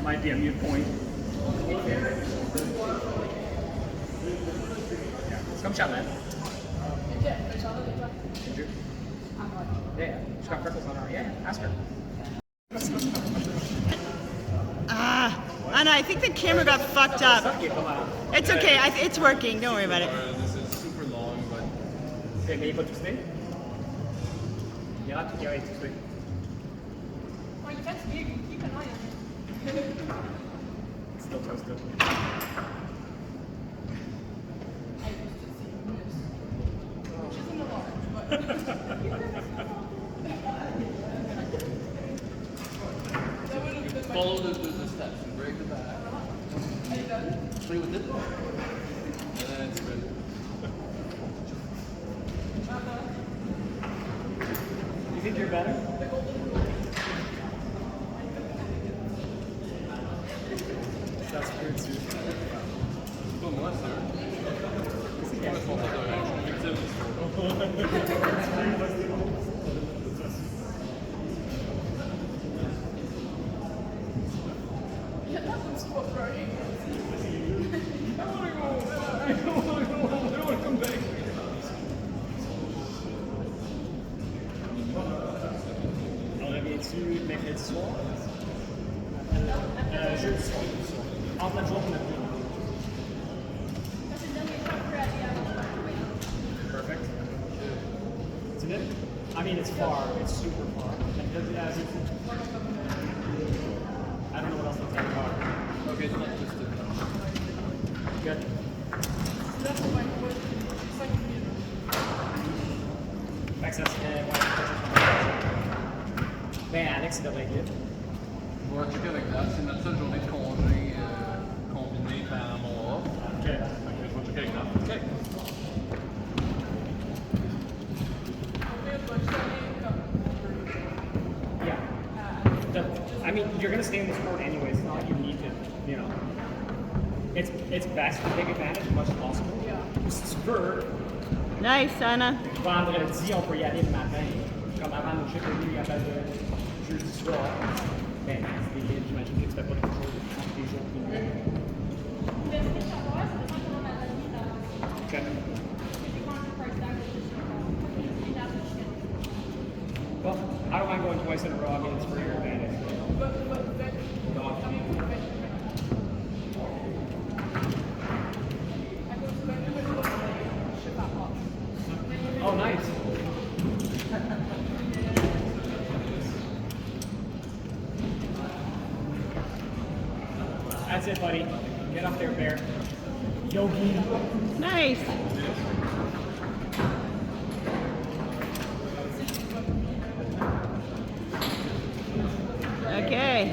Might be a mute point. C'est comme Charlotte. Ginger. Yeah, she's got freckles on her. Yeah, ask her. Anna, I think the camera got fucked up. It's okay. It's working. Don't worry about it. This is super long, but... Okay, mais il est pas twisté? Il a tout twisté. Ouais, il est fatigué, il connaît rien. Still toasted. Follow the steps and break the back. Play with it. And then it's good. You think you're better? That's weird too. Pas moi, ça. C'est pas responsable de rien. Je suis victime de On revient-tu mercredi soir? Jeudi soir. Entre le jour et le nuit. Perfect. Is it? I mean, it's far. It's super far. I don't know what else to tell you about. Okay, it's not twisted. Good. Fait que ça serait... Ben, Alex, il devrait être libre. On va checker avec that. C'est notre seule journée de congé combinée par mon off. OK. Je vais checker avec that. OK. Yeah. I mean, you're going to stay in the sport anyways. It's not like you need to, you know. It's best to take advantage as much as possible. Yeah. Si tu veux, Nice, Anna. vendredi, on peut y aller le matin. Comme avant nos chiffres, lui, il y a pas de jeudi soir. Ben, j'imagine que tu fais pas toujours entre les jours. OK. Well, I don't mind going twice in a row. I mean, it's for your advantage. Oh, nice. That's it, buddy. Get up there, Bear. Yogi. Nice. Okay.